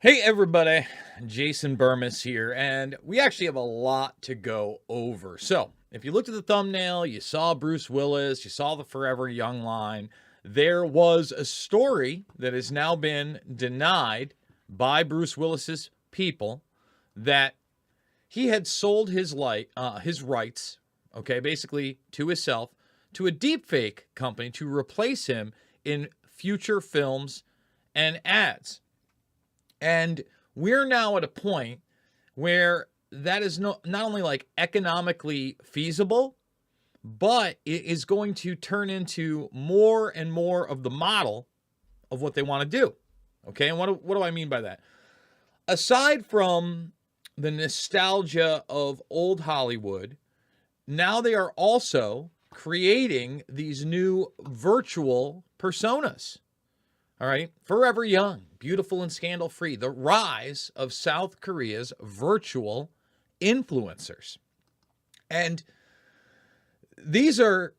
Hey everybody, Jason Bermas here, and we actually have a lot to go over. So, if you looked at the thumbnail, you saw Bruce Willis, you saw the Forever Young line. There was a story that has now been denied by Bruce Willis's people that he had sold his rights, okay, basically to himself, to a deepfake company to replace him in future films and ads. And we're now at a point where that is not only like economically feasible, but it is going to turn into more and more of the model of what they want to do. Okay, and what do I mean by that? Aside from the nostalgia of old Hollywood, now they are also creating these new virtual personas. All right, forever young, beautiful and scandal-free. The rise of South Korea's virtual influencers. And these are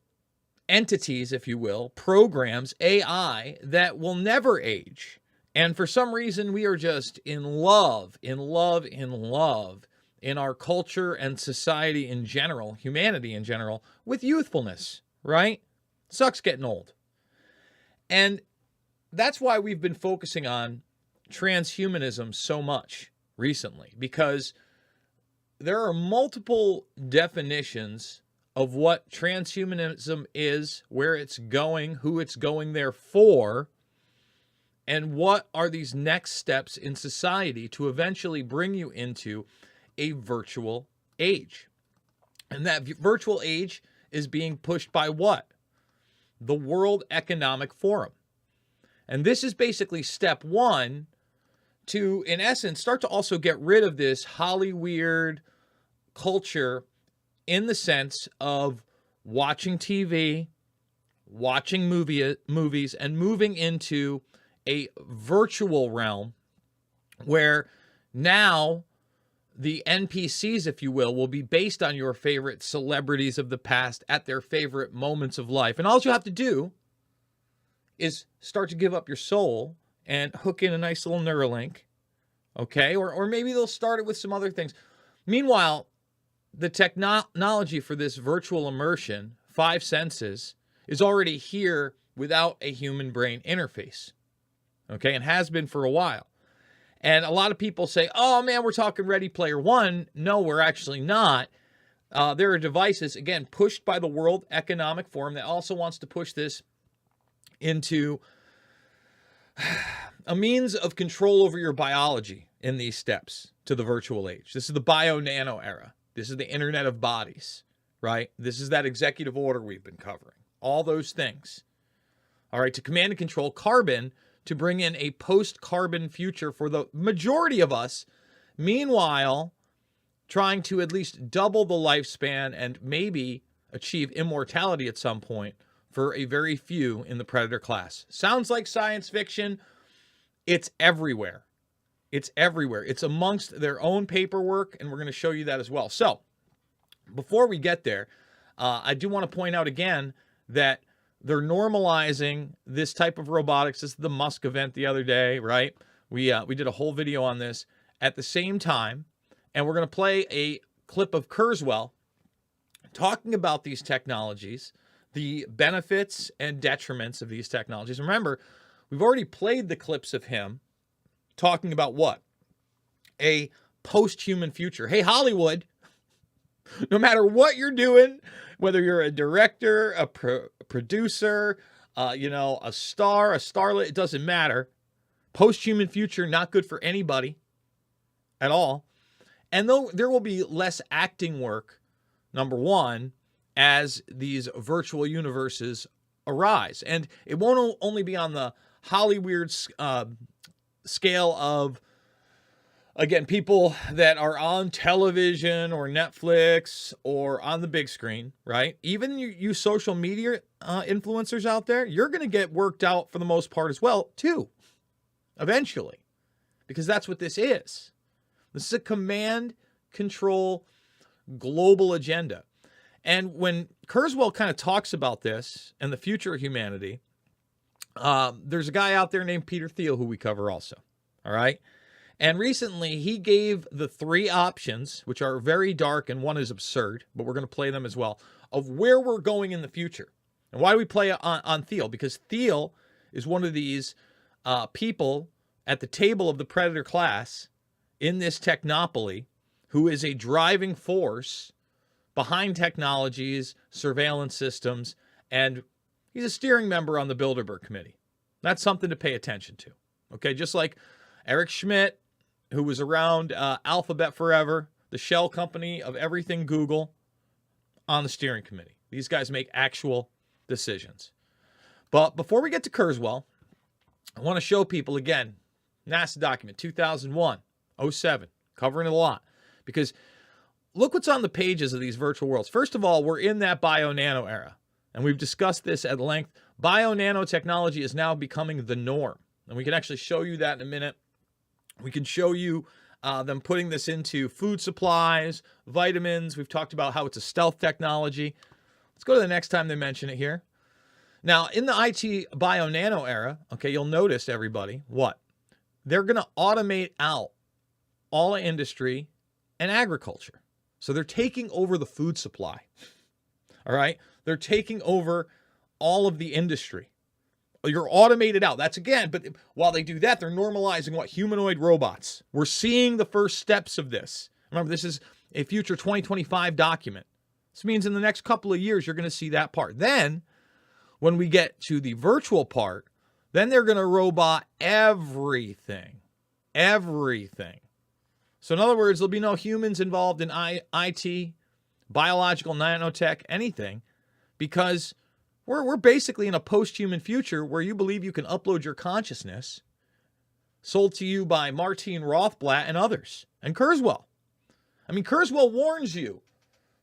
entities, if you will, programs, AI, that will never age. And for some reason, we are just in love in our culture and society in general, humanity in general, with youthfulness, right? Sucks getting old. And that's why we've been focusing on transhumanism so much recently, because there are multiple definitions of what transhumanism is, where it's going, who it's going there for, and what are these next steps in society to eventually bring you into a virtual age. And that virtual age is being pushed by what? The World Economic Forum. And this is basically step one to, in essence, start to also get rid of this Hollyweird culture in the sense of watching TV, watching movies, and moving into a virtual realm where now the NPCs, if you will be based on your favorite celebrities of the past at their favorite moments of life. And all you have to do is start to give up your soul and hook in a nice little Neuralink, okay? Or maybe they'll start it with some other things. Meanwhile, the technology for this virtual immersion, 5 senses, is already here without a human brain interface, okay? And has been for a while. And a lot of people say, oh man, we're talking Ready Player One. No, we're actually not. There are devices, again, pushed by the World Economic Forum that also wants to push this into a means of control over your biology in these steps to the virtual age. This is the bio-nano era. This is the Internet of Bodies, right? This is that executive order we've been covering. All those things. All right, to command and control carbon to bring in a post-carbon future for the majority of us. Meanwhile, trying to at least double the lifespan and maybe achieve immortality at some point for a very few in the predator class. Sounds like science fiction. It's everywhere. It's everywhere. It's amongst their own paperwork, and we're going to show you that as well. So, before we get there, I do want to point out again that they're normalizing this type of robotics. This is the Musk event the other day, right? We did a whole video on this at the same time, and we're going to play a clip of Kurzweil talking about these technologies, the benefits and detriments of these technologies. Remember, we've already played the clips of him talking about what? A post-human future. Hey, Hollywood, no matter what you're doing, whether you're a director, a producer, a star, a starlet, it doesn't matter. Post-human future, not good for anybody at all. And though there will be less acting work, number one, as these virtual universes arise. And it won't only be on the Hollyweird scale of, again, people that are on television or Netflix or on the big screen, right? Even you social media influencers out there, you're going to get worked out for the most part as well, too, eventually, because that's what this is. This is a command, control, global agenda. And when Kurzweil kind of talks about this and the future of humanity, there's a guy out there named Peter Thiel who we cover also, all right? And recently, he gave the 3 options, which are very dark and one is absurd, but we're going to play them as well, of where we're going in the future. And why do we play on Thiel? Because Thiel is one of these people at the table of the predator class in this technopoly who is a driving force behind technologies, surveillance systems, and he's a steering member on the Bilderberg Committee. That's something to pay attention to. Okay, just like Eric Schmidt, who was around Alphabet forever, the shell company of everything Google, on the steering committee. These guys make actual decisions. But before we get to Kurzweil, I want to show people again, NASA document 2001-07, covering it a lot. Because look what's on the pages of these virtual worlds. First of all, we're in that bio-nano era. And we've discussed this at length. Bio-nanotechnology is now becoming the norm. And we can actually show you that in a minute. We can show you them putting this into food supplies, vitamins. We've talked about how it's a stealth technology. Let's go to the next time they mention it here. Now, in the IT bio-nano era, okay, you'll notice, everybody, what? They're going to automate out all industry and agriculture. So they're taking over the food supply. All right? They're taking over all of the industry. You're automated out. That's again, but while they do that, they're normalizing what? Humanoid robots. We're seeing the first steps of this. Remember, this is a future 2025 document. This means in the next couple of years, you're going to see that part. Then, when we get to the virtual part, then they're going to robot everything. Everything. So in other words, there'll be no humans involved in IT, biological, nanotech, anything, because we're basically in a post-human future where you believe you can upload your consciousness, sold to you by Martine Rothblatt and others, and Kurzweil. I mean, Kurzweil warns you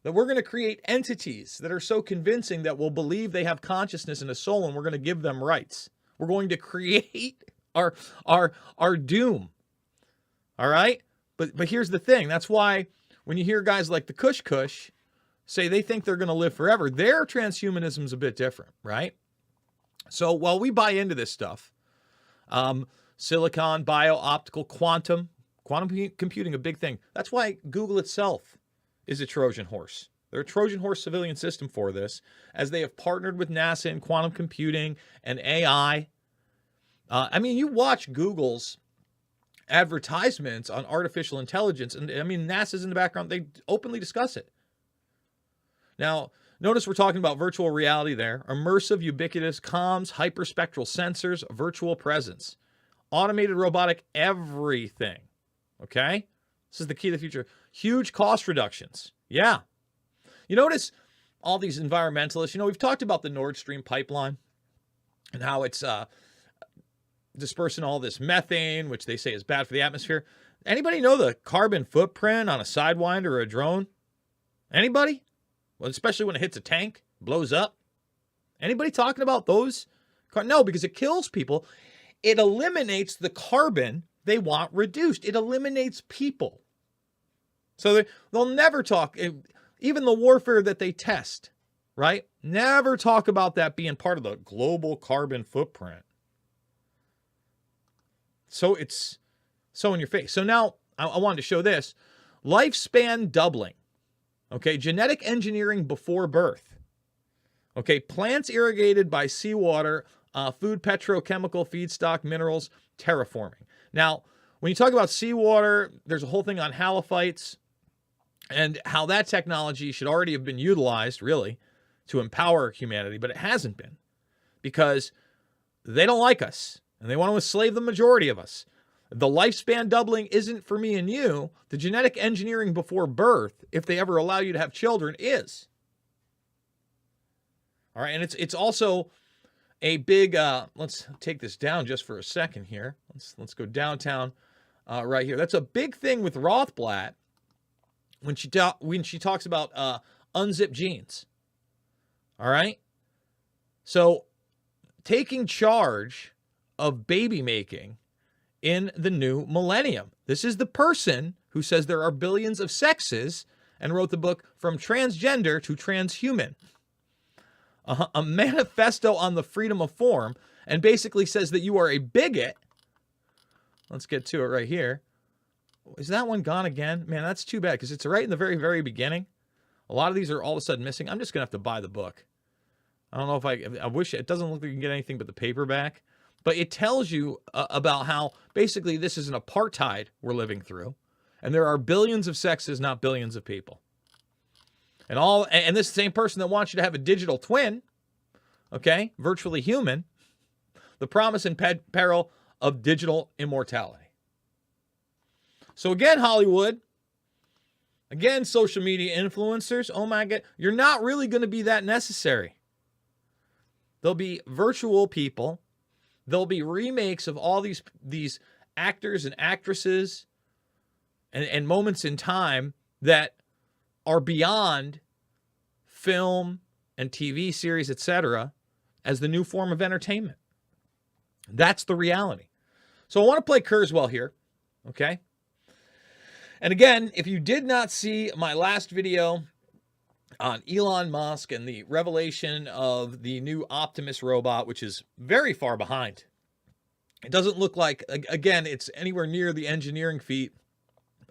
that we're going to create entities that are so convincing that we'll believe they have consciousness and a soul, and we're going to give them rights. We're going to create our doom. All right? But here's the thing. That's why when you hear guys like the Kush say they think they're going to live forever, their transhumanism's a bit different, right? So while we buy into this stuff, silicon, bio, optical, quantum computing, a big thing. That's why Google itself is a Trojan horse. They're a Trojan horse civilian system for this, as they have partnered with NASA in quantum computing and AI. I mean, you watch Google's advertisements on artificial intelligence, and I mean, NASA's in the background. They openly discuss it. Now, notice we're talking about virtual reality there. Immersive, ubiquitous comms, hyperspectral sensors, virtual presence, automated robotic everything. Okay? This is the key to the future. Huge cost reductions. Yeah. You notice all these environmentalists, we've talked about the Nord Stream pipeline and how it's dispersing all this methane, which they say is bad for the atmosphere. Anybody know the carbon footprint on a Sidewinder or a drone? Anybody? Well, especially when it hits a tank, blows up. Anybody talking about those? No, because it kills people. It eliminates the carbon they want reduced. It eliminates people. So they'll never talk, even the warfare that they test, right? Never talk about that being part of the global carbon footprint. So it's so in your face. So now I wanted to show this. Lifespan doubling. Okay, genetic engineering before birth. Okay, plants irrigated by seawater, food, petrochemical, feedstock, minerals, terraforming. Now, when you talk about seawater, there's a whole thing on halophytes and how that technology should already have been utilized, really, to empower humanity, but it hasn't been because they don't like us and they want to enslave the majority of us. The lifespan doubling isn't for me and you. The genetic engineering before birth, if they ever allow you to have children, is. All right, and it's also a big, let's take this down just for a second here. Let's go downtown right here. That's a big thing with Rothblatt when she talks about unzipped genes. All right? So taking charge of baby making in the new millennium. This is the person who says there are billions of sexes and wrote the book From Transgender to Transhuman. A manifesto on the freedom of form, and basically says that you are a bigot. Let's get to it right here. Is that one gone again? Man, that's too bad because it's right in the very, very beginning. A lot of these are all of a sudden missing. I'm just going to have to buy the book. I don't know if I wish it doesn't look like you can get anything but the paperback, but it tells you about how basically this is an apartheid we're living through. And there are billions of sexes, not billions of people. And this same person that wants you to have a digital twin, okay, virtually human, the promise and peril of digital immortality. So again, Hollywood, again, social media influencers, oh my God, you're not really going to be that necessary. There'll be virtual people. There'll be remakes of all these actors and actresses and moments in time that are beyond film and TV series, etc., as the new form of entertainment. That's the reality. So I want to play Kurzweil here, okay? And again, if you did not see my last video on Elon Musk and the revelation of the new Optimus robot, which is very far behind, it doesn't look like, again, it's anywhere near the engineering feat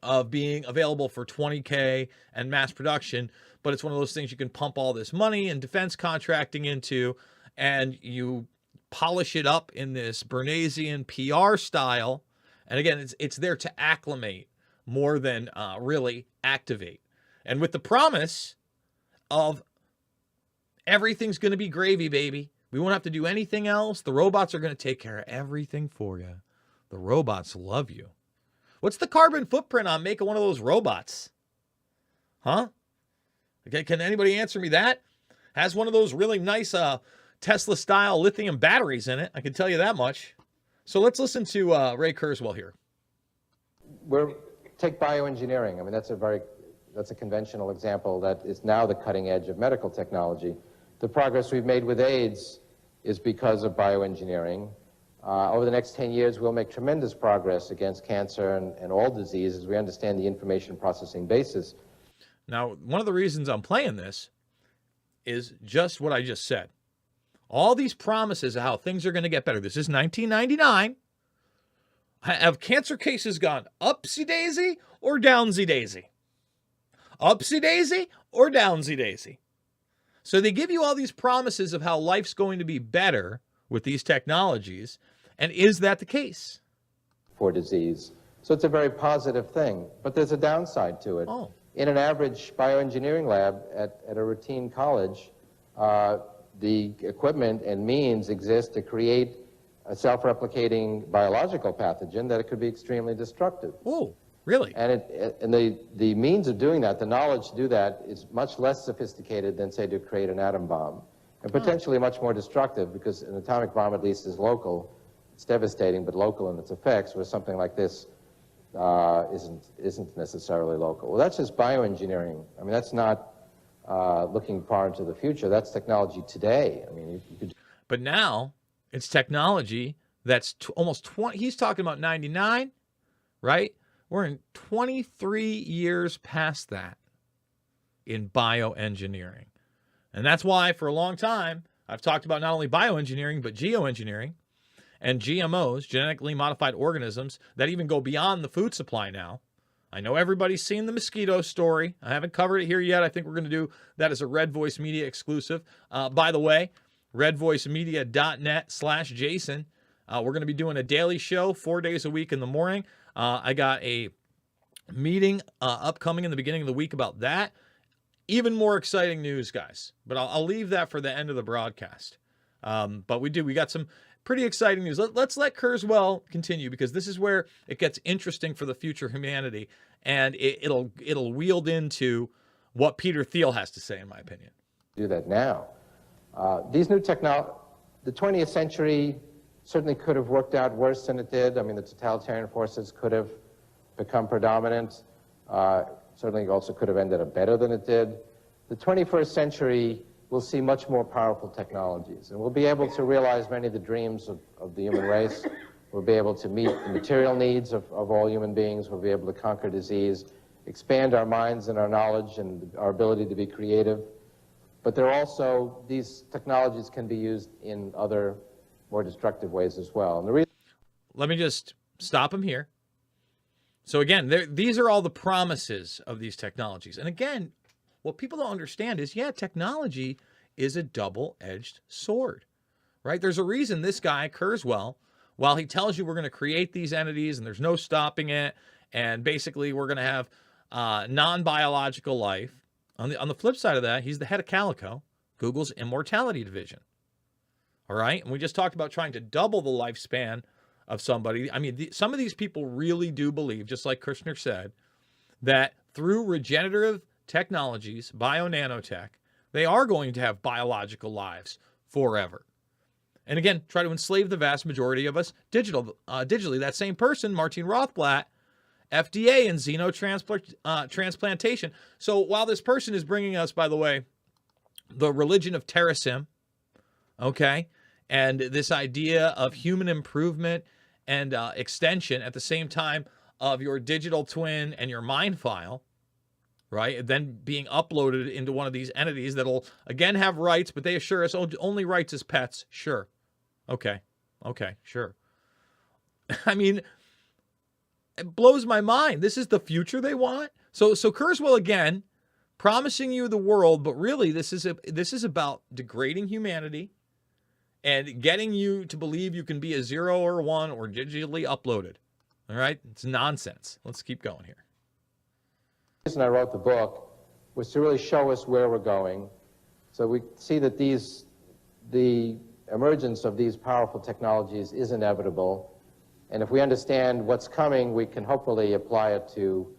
of being available for 20K and mass production, but it's one of those things you can pump all this money and defense contracting into, and you polish it up in this Bernaysian PR style. And again, it's there to acclimate more than really activate. And with the promise of everything's going to be gravy, baby. We won't have to do anything else. The robots are going to take care of everything for you. The robots love you. What's the carbon footprint on making one of those robots? Huh? Okay, can anybody answer me that? Has one of those really nice Tesla-style lithium batteries in it. I can tell you that much. So let's listen to Ray Kurzweil here. Take bioengineering. I mean, that's a conventional example that is now the cutting edge of medical technology. The progress we've made with AIDS is because of bioengineering. Over the next 10 years, we'll make tremendous progress against cancer and all diseases. We understand the information processing basis. Now, one of the reasons I'm playing this is just what I just said. All these promises of how things are going to get better. This is 1999. Have cancer cases gone upsy-daisy or downsy-daisy? Upsy-daisy or downsy-daisy? So they give you all these promises of how life's going to be better with these technologies. And is that the case? For disease. So it's a very positive thing. But there's a downside to it. Oh. In an average bioengineering lab at a routine college, the equipment and means exist to create a self-replicating biological pathogen that it could be extremely destructive. Oh, really? And the means of doing that, the knowledge to do that, is much less sophisticated than, say, to create an atom bomb. And potentially much more destructive, because an atomic bomb at least is local. It's devastating, but local in its effects, where something like this isn't necessarily local. Well, that's just bioengineering. I mean, that's not looking far into the future. That's technology today. I mean, you could... But now it's technology that's almost 20. He's talking about 99, right? We're in 23 years past that in bioengineering. And that's why for a long time, I've talked about not only bioengineering, but geoengineering and GMOs, genetically modified organisms, that even go beyond the food supply now. I know everybody's seen the mosquito story. I haven't covered it here yet. I think we're going to do that as a Red Voice Media exclusive. By the way, redvoicemedia.net/Jason. We're going to be doing a daily show 4 days a week in the morning. I got a meeting upcoming in the beginning of the week about that. Even more exciting news, guys. But I'll leave that for the end of the broadcast. But we got some pretty exciting news. Let's let Kurzweil continue, because this is where it gets interesting for the future of humanity, and it'll wield into what Peter Thiel has to say, in my opinion. Do that now. These new technologies, the 20th century certainly could have worked out worse than it did. I mean, the totalitarian forces could have become predominant. Certainly also could have ended up better than it did. The 21st century will see much more powerful technologies, and we'll be able to realize many of the dreams of the human race. We'll be able to meet the material needs of all human beings. We'll be able to conquer disease, expand our minds and our knowledge and our ability to be creative. But there are also, these technologies can be used in other more destructive ways as well. And the reason... Let me just stop him here. So again, these are all the promises of these technologies. And again, what people don't understand is, yeah, technology is a double-edged sword, right? There's a reason this guy, Kurzweil, while he tells you we're going to create these entities and there's no stopping it, and basically we're going to have non-biological life, on the flip side of that, he's the head of Calico, Google's immortality division. All right? And we just talked about trying to double the lifespan of somebody. I mean, some of these people really do believe, just like Kushner said, that through regenerative technologies, bio-nanotech, they are going to have biological lives forever. And again, try to enslave the vast majority of us digitally. That same person, Martin Rothblatt, FDA and xenotransplantation. So while this person is bringing us, by the way, the religion of Terrasim, okay, and this idea of human improvement and extension at the same time of your digital twin and your mind file, right, then being uploaded into one of these entities that'll, again, have rights, but they assure us only rights as pets. Sure. Okay, sure. I mean, it blows my mind. This is the future they want. So Kurzweil, again, promising you the world, but really this is about degrading humanity and getting you to believe you can be a 0 or a 1 or digitally uploaded. All right? It's nonsense. Let's keep going here. The reason I wrote the book was to really show us where we're going. So we see that the emergence of these powerful technologies is inevitable. And if we understand what's coming, we can hopefully apply it to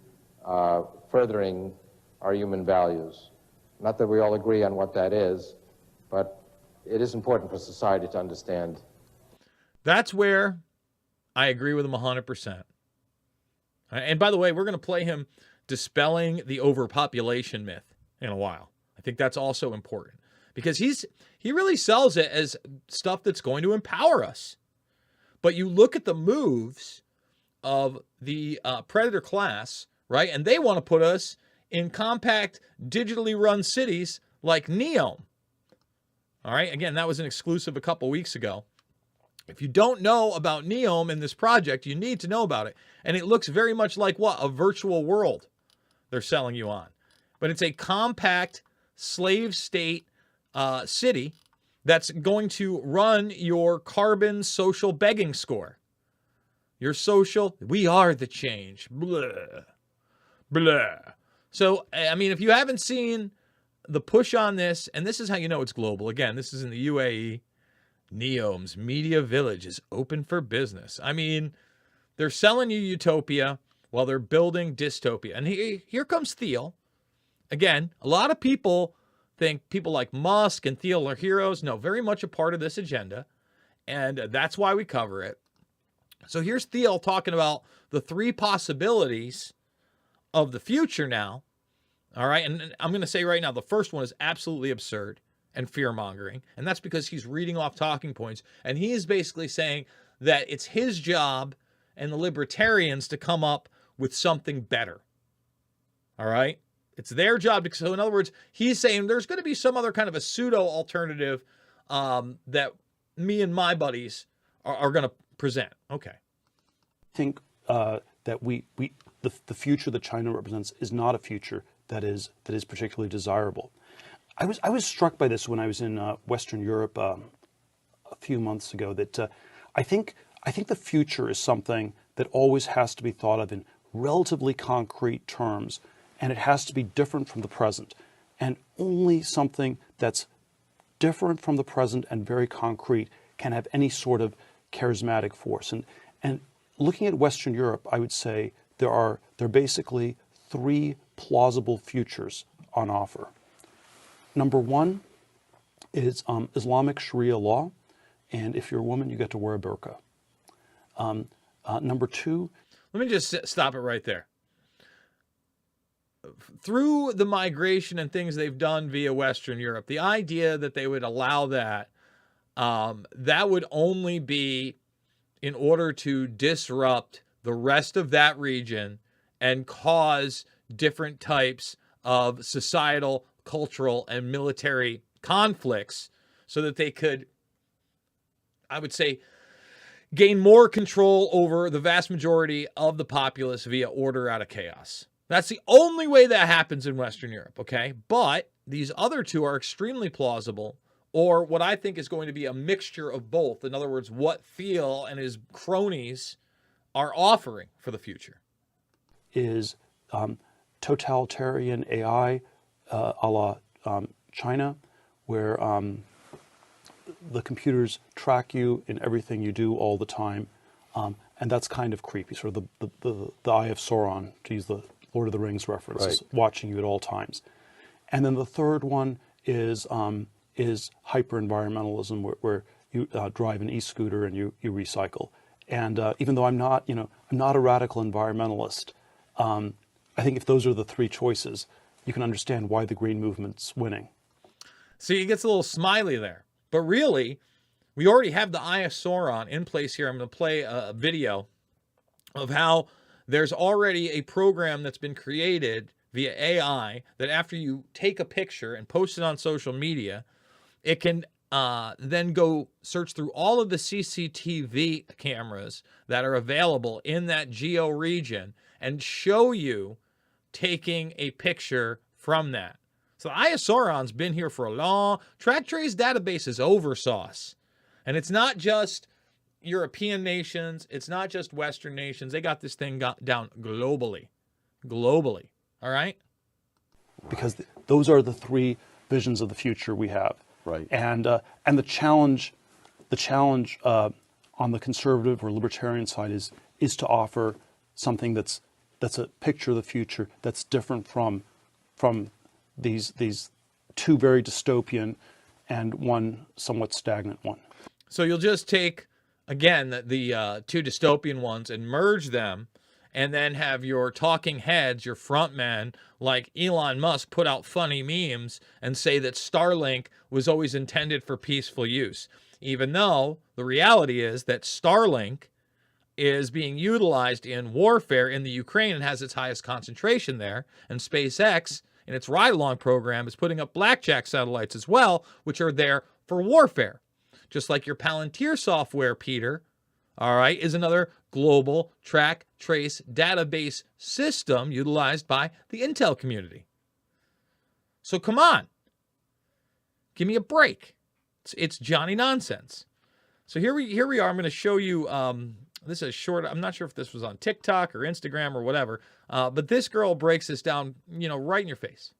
furthering our human values. Not that we all agree on what that is, but it is important for society to understand. That's where I agree with him 100%. And by the way, we're going to play him dispelling the overpopulation myth in a while. I think that's also important because he really sells it as stuff that's going to empower us. But you look at the moves of the predator class, right? And they want to put us in compact, digitally run cities like NEOM. All right? Again, that was an exclusive a couple weeks ago. If you don't know about NEOM in this project, you need to know about it. And it looks very much like what? A virtual world they're selling you on. But it's a compact slave state city that's going to run your carbon social begging score. Your social, we are the change. Blah. Blah. So, I mean, if you haven't seen the push on this, and this is how you know it's global. Again, this is in the UAE. NEOM's Media Village is open for business. I mean, they're selling you utopia while they're building dystopia. And here comes Thiel. Again, a lot of people think people like Musk and Thiel are heroes. No, very much a part of this agenda. And that's why we cover it. So here's Thiel talking about the 3 possibilities of the future now. All right. And I'm going to say right now, the first one is absolutely absurd and fear-mongering. And that's because he's reading off talking points. And he is basically saying that it's his job and the libertarians to come up with something better. All right? It's their job. So in other words, he's saying there's going to be some other kind of a pseudo-alternative that me and my buddies are going to present. Okay. I think that the future that China represents is not a future that is particularly desirable. I was struck by this when I was in Western Europe a few months ago. That I think the future is something that always has to be thought of in relatively concrete terms, and it has to be different from the present. And only something that's different from the present and very concrete can have any sort of charismatic force. And looking at Western Europe, I would say there are basically 3 plausible futures on offer. Number 1 is Islamic Sharia law, and if you're a woman, you get to wear a burqa. Number 2. Let me just stop it right there. Through the migration and things they've done via Western Europe, the idea that they would allow that, that would only be in order to disrupt the rest of that region and cause different types of societal, cultural, and military conflicts so that they could, I would say, gain more control over the vast majority of the populace via order out of chaos. That's the only way that happens in Western Europe, okay? But these other two are extremely plausible, or what I think is going to be a mixture of both. In other words, what Thiel and his cronies are offering for the future. Is totalitarian AI a la China, where the computers track you in everything you do all the time, and that's kind of creepy. Sort of the Eye of Sauron, to use the Lord of the Rings reference, Right. watching you at all times. And then the third one is hyper environmentalism, where you drive an e-scooter and you recycle. And even though I'm not a radical environmentalist, I think if those are the three choices, you can understand why the green movement's winning. See, it gets a little smiley there. But really, we already have the Eye of Sauron in place here. I'm going to play a video of how there's already a program that's been created via AI that after you take a picture and post it on social media, it can then go search through all of the CCTV cameras that are available in that geo region and show you taking a picture from that. So the Eye of Sauron's been here for a long. TrackTrace database is oversauce. And it's not just European nations. It's not just Western nations. They got this thing down globally. Globally. All right? Because those are the three visions of the future we have. Right. And the challenge on the conservative or libertarian side is to offer something that's a picture of the future that's different from these two very dystopian and one somewhat stagnant one. So you'll just take, again, the two dystopian ones and merge them, and then have your talking heads, your front men, like Elon Musk, put out funny memes and say that Starlink was always intended for peaceful use. Even though the reality is that Starlink is being utilized in warfare in the Ukraine and has its highest concentration there, and SpaceX in its ride-along program is putting up blackjack satellites as well, which are there for warfare. Just like your Palantir software, Peter, all right, is another global track, trace, database system utilized by the Intel community. So come on. Give me a break. It's Johnny nonsense. So here we are. I'm going to show you, this is short. I'm not sure if this was on TikTok or Instagram or whatever, but this girl breaks this down, right in your face.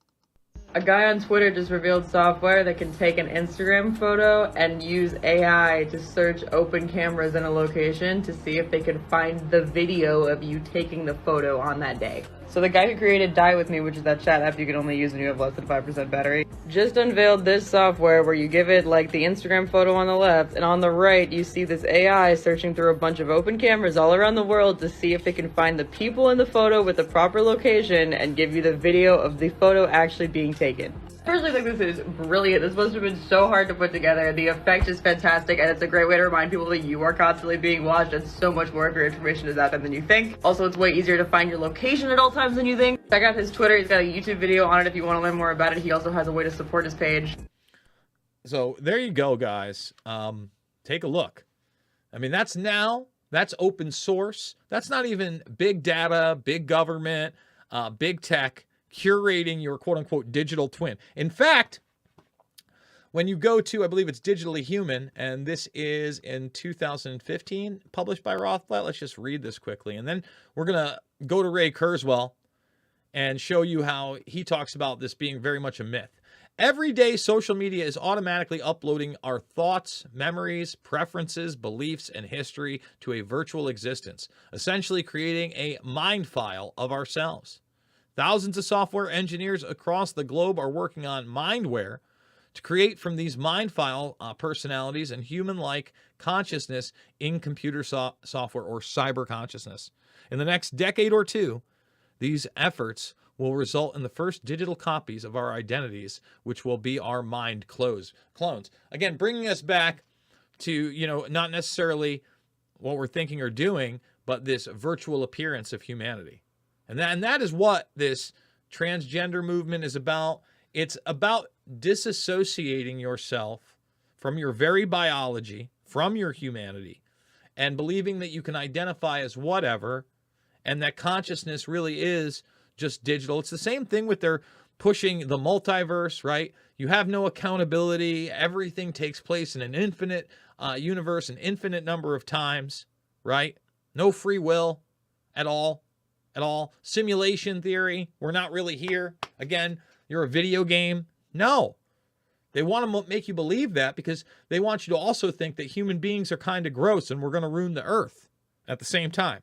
A guy on Twitter just revealed software that can take an Instagram photo and use AI to search open cameras in a location to see if they can find the video of you taking the photo on that day. So the guy who created Die With Me, which is that chat app you can only use when you have less than 5% battery, just unveiled this software where you give it like the Instagram photo on the left, and on the right you see this AI searching through a bunch of open cameras all around the world to see if they can find the people in the photo with the proper location and give you the video of the photo actually being taken. I personally think this is brilliant. This must have been so hard to put together. The effect is fantastic, and it's a great way to remind people that you are constantly being watched, and so much more of your information is out there than you think. Also, it's way easier to find your location at all times than you think. Check out his Twitter. He's got a YouTube video on it if you want to learn more about it. He also has a way to support his page. So there you go, guys. Take a look. I mean, that's open source. That's not even big data, big government, big tech curating your quote-unquote digital twin. In fact, when you go to, I believe it's Digitally Human, and this is in 2015, published by Rothblatt. Let's just read this quickly. And then we're going to go to Ray Kurzweil and show you how he talks about this being very much a myth. Every day, social media is automatically uploading our thoughts, memories, preferences, beliefs, and history to a virtual existence, essentially creating a mind file of ourselves. Thousands of software engineers across the globe are working on mindware to create from these mind file personalities and human-like consciousness in computer software or cyber consciousness. In the next decade or two, these efforts will result in the first digital copies of our identities, which will be our mind clones. Again, bringing us back to, not necessarily what we're thinking or doing, but this virtual appearance of humanity. And that is what this transgender movement is about. It's about disassociating yourself from your very biology, from your humanity, and believing that you can identify as whatever, and that consciousness really is just digital. It's the same thing with their pushing the multiverse, right? You have no accountability. Everything takes place in an infinite universe, an infinite number of times, right? No free will at all. Simulation theory, we're not really here. Again, you're a video game. No. They want to make you believe that because they want you to also think that human beings are kind of gross and we're going to ruin the earth at the same time.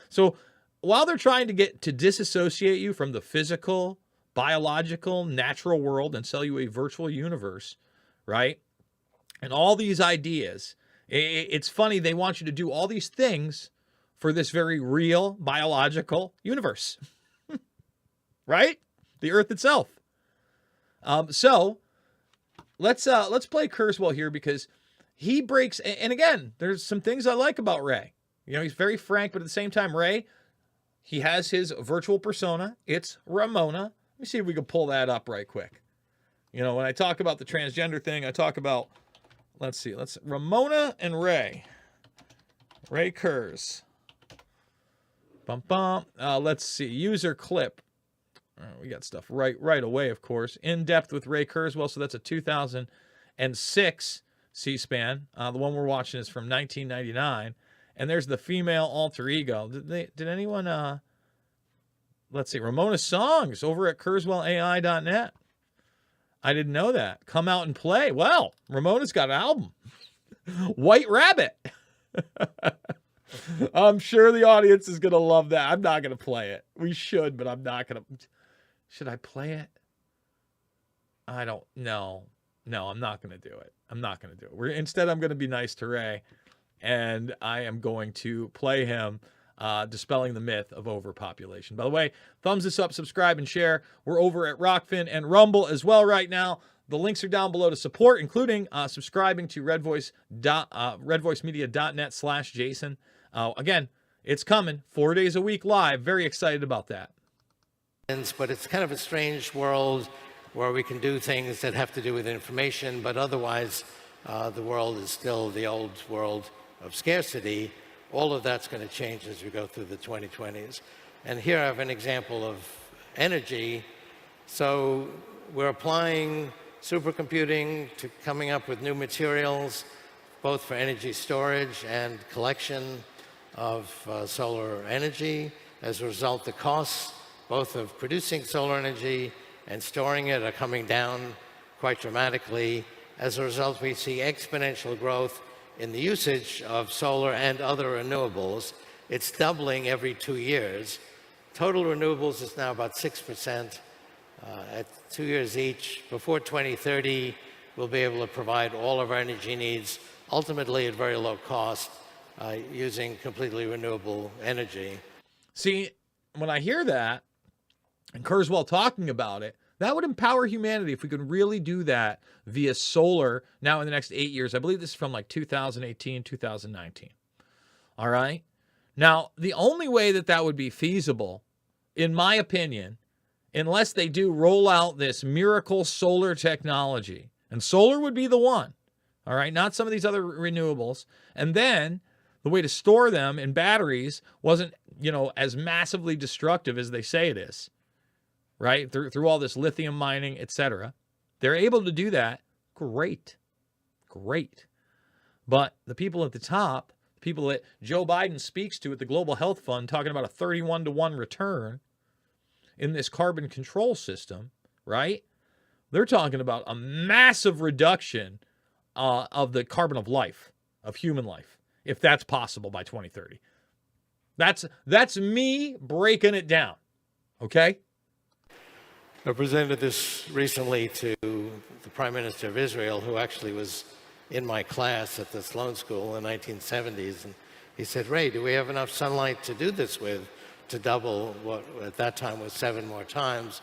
So while they're trying to get to disassociate you from the physical, biological, natural world and sell you a virtual universe, right? And all these ideas, it's funny, they want you to do all these things for this very real biological universe, right? The earth itself. So let's play Kurzweil here because he breaks, and again, there's some things I like about Ray. You know, he's very frank, but at the same time, Ray, he has his virtual persona. It's Ramona. Let me see if we can pull that up right quick. You know, when I talk about the transgender thing, I talk about, Ramona and Ray. Ray Kurz. Let's see, user clip. We got stuff right away, of course. In depth with Ray Kurzweil. So that's a 2006 C-SPAN. The one we're watching is from 1999. And there's the female alter ego. Did anyone, let's see, Ramona Songs over at KurzweilAI.net. I didn't know that. Come out and play. Well, Ramona's got an album. White Rabbit. I'm sure the audience is going to love that. I'm not going to play it. We should, but I'm not going to. Should I play it? I don't know. No, I'm not going to do it. I'm not going to do it. Instead, I'm going to be nice to Ray, and I am going to play him dispelling the myth of overpopulation. By the way, thumbs this up, subscribe, and share. We're over at Rockfin and Rumble as well right now. The links are down below to support, including subscribing to redvoicemedia.net/Jason. Again, it's coming 4 days a week live. Very excited about that. But it's kind of a strange world where we can do things that have to do with information, but otherwise the world is still the old world of scarcity. All of that's going to change as we go through the 2020s. And here I have an example of energy. So we're applying supercomputing to coming up with new materials, both for energy storage and collection of solar energy. As a result, the costs both of producing solar energy and storing it are coming down quite dramatically. As a result, we see exponential growth in the usage of solar and other renewables. It's doubling every 2 years. Total renewables is now about 6%. At 2 years each, before 2030, we'll be able to provide all of our energy needs, ultimately at very low cost, using completely renewable energy. See, when I hear that, and Kurzweil talking about it, that would empower humanity if we could really do that via solar now in the next 8 years. I believe this is from like 2018, 2019. All right? Now, the only way that that would be feasible, in my opinion, unless they do roll out this miracle solar technology, and solar would be the one, all right, not some of these other renewables, and then the way to store them in batteries wasn't, you know, as massively destructive as they say it is, right, through all this lithium mining, etc. They're able to do that, great. But the people at the top, the people that Joe Biden speaks to at the Global Health Fund, talking about a 31-to-1 return in this carbon control system, right? They're talking about a massive reduction of the carbon of life, of human life, if that's possible by 2030. That's me breaking it down, okay? I presented this recently to the Prime Minister of Israel, who actually was in my class at the Sloan School in the 1970s. And he said, Ray, do we have enough sunlight to do this with, to double what at that time was 7 more times?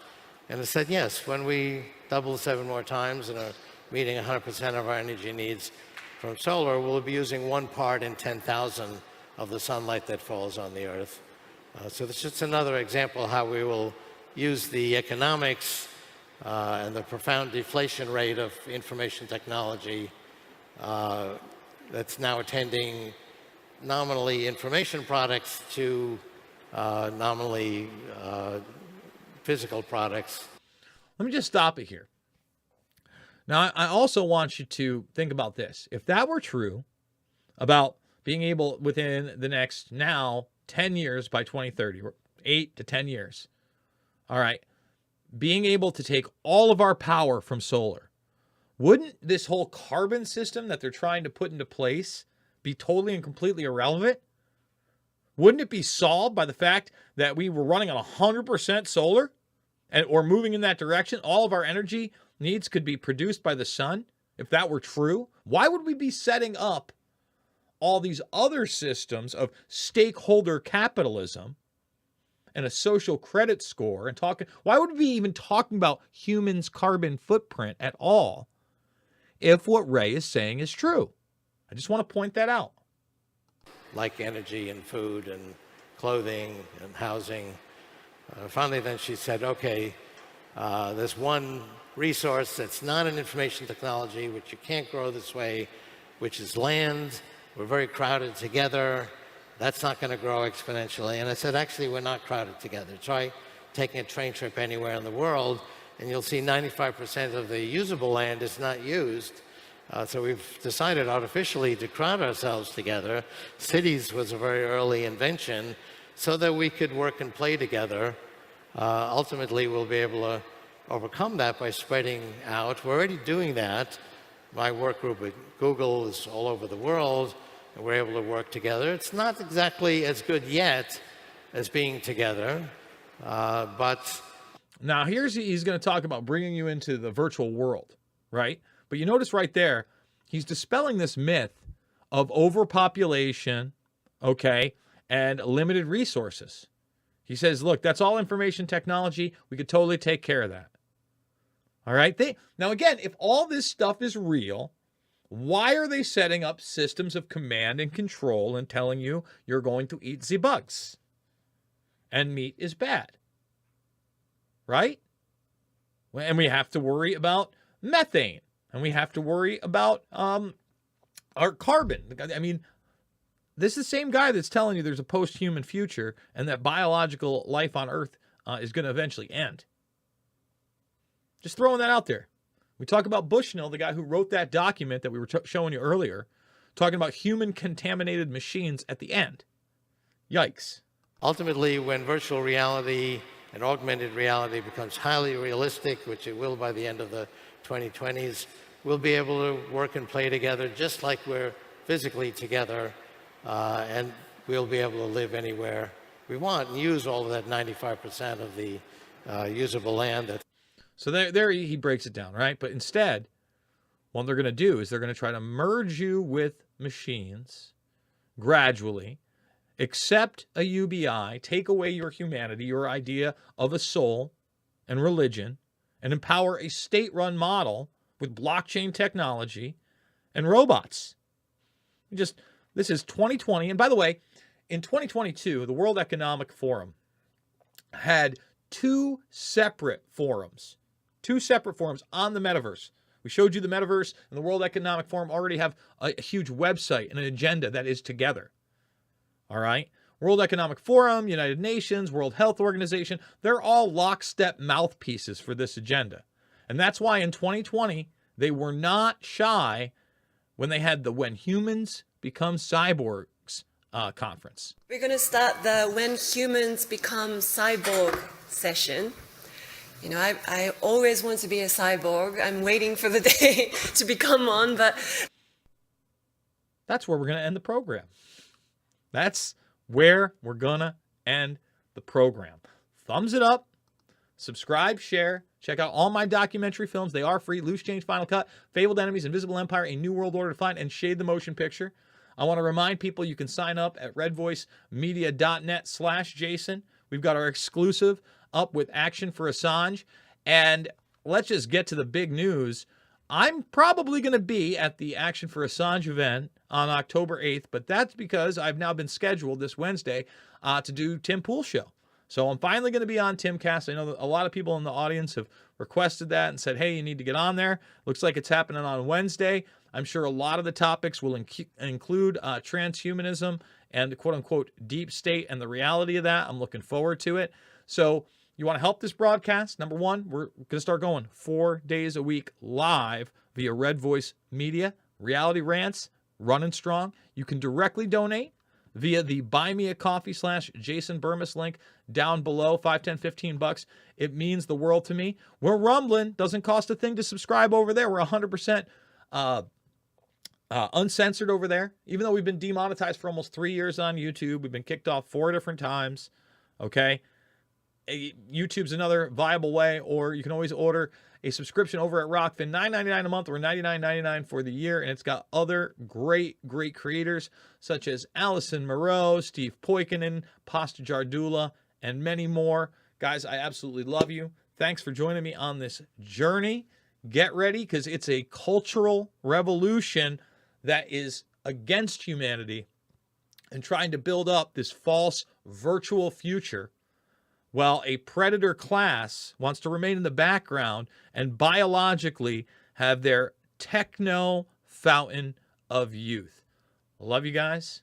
And I said, yes, when we double 7 more times and are meeting 100% of our energy needs from solar, we'll be using 1 part in 10,000 of the sunlight that falls on the Earth. So this is just another example of how we will use the economics and the profound deflation rate of information technology that's now attending nominally information products to nominally physical products. Let me just stop it here. Now, I also want you to think about this. If that were true about being able within the next now 10 years by 2030, 8 to 10 years, all right, being able to take all of our power from solar, wouldn't this whole carbon system that they're trying to put into place be totally and completely irrelevant? Wouldn't it be solved by the fact that we were running on 100% solar or moving in that direction? All of our energy needs could be produced by the sun. If that were true, why would we be setting up all these other systems of stakeholder capitalism and a social credit score and talking? Why would we be even talking about humans' carbon footprint at all if what Ray is saying is true? I just want to point that out. Like energy and food and clothing and housing. Finally, then she said, okay, there's one resource that's not an information technology, which you can't grow this way, which is land. We're very crowded together. That's not going to grow exponentially. And I said, actually, we're not crowded together. Try taking a train trip anywhere in the world, and you'll see 95% of the usable land is not used. So we've decided artificially to crowd ourselves together. Cities was a very early invention so that we could work and play together. Ultimately, we'll be able to overcome that by spreading out. We're already doing that. My work group at Google is all over the world, and we're able to work together. It's not exactly as good yet as being together, but... Now, he's going to talk about bringing you into the virtual world, right? But you notice right there, he's dispelling this myth of overpopulation, okay, and limited resources. He says, look, that's all information technology. We could totally take care of that. All right. Now, again, if all this stuff is real, why are they setting up systems of command and control and telling you you're going to eat the bugs and meat is bad? Right? And we have to worry about methane, and we have to worry about our carbon. I mean, this is the same guy that's telling you there's a post-human future and that biological life on Earth is going to eventually end. Just throwing that out there. We talk about Bushnell, the guy who wrote that document that we were showing you earlier, talking about human-contaminated machines at the end. Yikes. Ultimately, when virtual reality and augmented reality becomes highly realistic, which it will by the end of the 2020s, we'll be able to work and play together just like we're physically together, and we'll be able to live anywhere we want and use all of that 95% of the usable land. So there he breaks it down, right? But instead, what they're going to do is they're going to try to merge you with machines gradually, accept a UBI, take away your humanity, your idea of a soul and religion, and empower a state-run model with blockchain technology and robots. This is 2020. And by the way, in 2022, the World Economic Forum had two separate forums on the metaverse. We showed you the metaverse, and the World Economic Forum already have a huge website and an agenda that is together. All right? World Economic Forum, United Nations, World Health Organization, they're all lockstep mouthpieces for this agenda. And that's why in 2020, they were not shy when they had the When Humans Become Cyborgs conference. We're going to start the When Humans Become Cyborg session. You know, I always want to be a cyborg. I'm waiting for the day to become one, but... That's where we're going to end the program. That's where we're going to end the program. Thumbs it up, subscribe, share, check out all my documentary films. They are free. Loose Change, Final Cut, Fabled Enemies, Invisible Empire, A New World Order to Find, and Shade the Motion Picture. I want to remind people you can sign up at redvoicemedia.net/Jason. We've got our exclusive up with Action for Assange. And let's just get to the big news. I'm probably going to be at the Action for Assange event on October 8th, but that's because I've now been scheduled this Wednesday to do Tim Pool's show. So I'm finally going to be on Timcast. I know that a lot of people in the audience have requested that and said, hey, you need to get on there. Looks like it's happening on Wednesday. I'm sure a lot of the topics will include transhumanism and quote-unquote deep state and the reality of that. I'm looking forward to it. So you want to help this broadcast? Number one, we're going to start going 4 days a week live via Red Voice Media. Reality Rants, running strong. You can directly donate via the Buy Me a Coffee / Jason Bermas link down below, $5, $10, $15. It means the world to me. We're rumbling. Doesn't cost a thing to subscribe over there. We're 100% uncensored over there. Even though we've been demonetized for almost 3 years on YouTube, we've been kicked off 4 different times. Okay. YouTube's another viable way, or you can always order a subscription over at Rockfin, $9.99 a month or $99.99 for the year, and it's got other great creators such as Allison Moreau, Steve Poikonen, Pasta Jardula, and many more. Guys, I absolutely love you. Thanks for joining me on this journey. Get ready, because it's a cultural revolution that is against humanity and trying to build up this false virtual future, while a predator class wants to remain in the background and biologically have their techno fountain of youth. Love you guys.